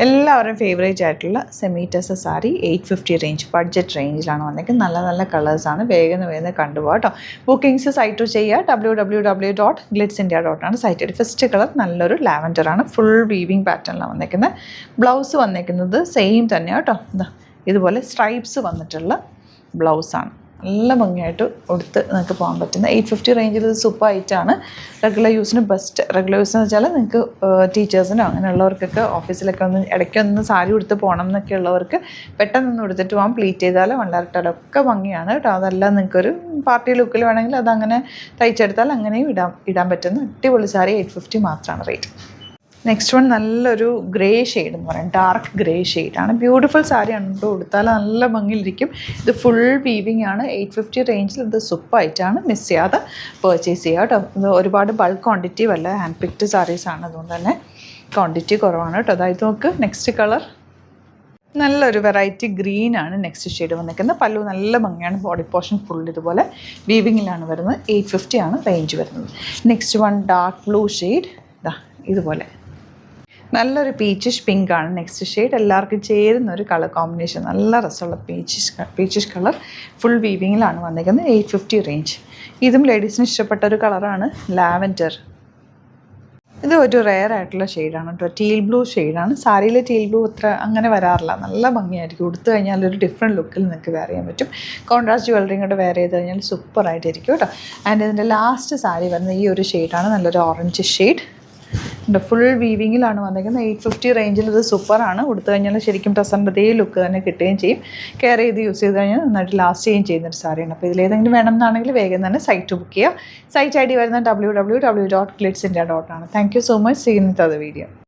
എല്ലാവരും ഫേവറേറ്റ് ആയിട്ടുള്ള semi tussar sari 850 range budget റേഞ്ചിലാണ് വന്നേക്കുന്നത്. നല്ല നല്ല കളേഴ്സാണ്. വേഗം കണ്ടുപോകാം കേട്ടോ. ബുക്കിംഗ്സ് സൈറ്റ് ചെയ്യുക www.glitzindia.ആണ് site I D. First colour നല്ലൊരു ലാവൻഡറാണ്. ഫുൾ വീവിങ് പാറ്റേണിലാണ് വന്നേക്കുന്നത്. ബ്ലൗസ് വന്നേക്കുന്നത് സെയിം തന്നെയാണ് കേട്ടോ. ഇതുപോലെ സ്ട്രൈപ്സ് വന്നിട്ടുള്ള ബ്ലൗസാണ്. നല്ല ഭംഗിയായിട്ട് കൊടുത്ത് നിങ്ങൾക്ക് പോകാൻ പറ്റുന്ന 850 റേഞ്ചിൽ ഇത് സൂപ്പർ ആയിട്ടാണ്. റെഗുലർ യൂസിന് ബെസ്റ്റ്. റെഗുലർ യൂസ് എന്ന് വെച്ചാൽ നിങ്ങൾക്ക് ടീച്ചേഴ്സിനോ അങ്ങനെയുള്ളവർക്കൊക്കെ ഓഫീസിലൊക്കെ ഇടയ്ക്കൊന്ന് സാരി ഉടുത്ത് പോകണം എന്നൊക്കെ ഉള്ളവർക്ക് പെട്ടെന്ന് ഉടുത്തിട്ട് പോകാം. പ്ലീറ്റ് ചെയ്താൽ വണ്ടാറിട്ടാലൊക്കെ ഭംഗിയാണ് കേട്ടോ. അതെല്ലാം നിങ്ങൾക്കൊരു പാർട്ടി ലുക്കിൽ വേണമെങ്കിൽ അതങ്ങനെ തയ്ച്ചെടുത്താൽ അങ്ങനെയും ഇടാൻ പറ്റുന്ന അടിപൊളി സാരി 850 മാത്രമാണ് റേറ്റ്. നെക്സ്റ്റ് വൺ നല്ലൊരു ഗ്രേ ഷെയ്ഡ് എന്ന് പറയും. ഡാർക്ക് ഗ്രേ ഷെയ്ഡാണ്. ബ്യൂട്ടിഫുൾ സാരിയാണ് കേട്ടോ. ഉടുത്താൽ നല്ല ഭംഗിയിലിരിക്കും. ഇത് ഫുൾ വീവിങ് ആണ്. 850 റേഞ്ചിൽ ഇത് സൂപ്പറായിട്ടാണ്. മിസ് ചെയ്യാതെ പർച്ചേസ് ചെയ്യുക കേട്ടോ. ഇത് ഒരുപാട് ബൾക്ക് ക്വാണ്ടിറ്റി അല്ല, ഹാൻഡ് പിക്ഡ് സാരീസാണ്. അതുകൊണ്ട് തന്നെ ക്വാണ്ടിറ്റി കുറവാണ് കേട്ടോ. അതായത് നമുക്ക് നെക്സ്റ്റ് കളർ നല്ലൊരു വെറൈറ്റി ഗ്രീനാണ് നെക്സ്റ്റ് ഷെയ്ഡ് വന്നിരിക്കുന്നത്. പല്ലു നല്ല ഭംഗിയാണ്. ബോഡി പോർഷൻ ഫുൾ ഇതുപോലെ വീവിങ്ങിലാണ് വരുന്നത്. 850 ആണ് റേഞ്ച് വരുന്നത്. Next one dark blue shade. ഇതുപോലെ നല്ലൊരു പീച്ചിഷ് പിങ്ക് ആണ് നെക്സ്റ്റ് ഷെയ്ഡ്. എല്ലാവർക്കും ചേരുന്ന ഒരു കളർ കോമ്പിനേഷൻ. നല്ല രസമുള്ള പീച്ചിഷ് കളർ. ഫുൾ വീവിങ്ങിലാണ് വന്നിരിക്കുന്നത്. 850 റേഞ്ച്. ഇതും ലേഡീസിന് ഇഷ്ടപ്പെട്ട ഒരു കളറാണ് ലാവൻഡർ. ഇത് ഒരു റെയർ ആയിട്ടുള്ള ഷെയ്ഡാണ് കേട്ടോ. ടീൽ ബ്ലൂ ഷെയ്ഡാണ്. സാരിയിൽ ടീൽ ബ്ലൂ അത്ര അങ്ങനെ വരാറില്ല. നല്ല ഭംഗിയായിരിക്കും. ഉടുത്തു കഴിഞ്ഞാൽ ഒരു ഡിഫറെൻറ്റ് ലുക്കിൽ നിങ്ങൾക്ക് വെയർ ചെയ്യാൻ പറ്റും. കോൺട്രാസ്റ്റ് ജ്വല്ലറിയും കൂടെ വെയർ ചെയ്ത് കഴിഞ്ഞാൽ സൂപ്പറായിട്ടിരിക്കും കേട്ടോ. ആൻഡ് ഇതിൻ്റെ ലാസ്റ്റ് സാരി വരുന്നത് ഈ ഒരു ഷെയ്ഡാണ്. നല്ലൊരു ഓറഞ്ച് ഷെയ്ഡ്. ഫുൾ വീവിങ്ങിലാണ് വന്നിരിക്കുന്നത്. 850 റേഞ്ചിൽ ഇത് സൂപ്പറാണ്. ഉടുത്തു കഴിഞ്ഞാൽ ശരിക്കും പ്രസൻറ്റ് അതേ ലുക്ക് തന്നെ കിട്ടുകയും ചെയ്യും. കെയർ ചെയ്ത് യൂസ് ചെയ്ത് കഴിഞ്ഞാൽ നന്നായിട്ട് ലാസ്റ്റ് ചെയ്യുകയും ചെയ്യുന്നൊരു സാരിയാണ്. അപ്പോൾ ഇതിലേതെങ്കിലും വേണമെന്നാണെങ്കിൽ വേഗം തന്നെ സൈറ്റ് ബുക്ക് ചെയ്യുക. സൈറ്റ് ഐ ഡി വരുന്നത് www.glitzindia.ആണ്. Thank you so much. See in with other video.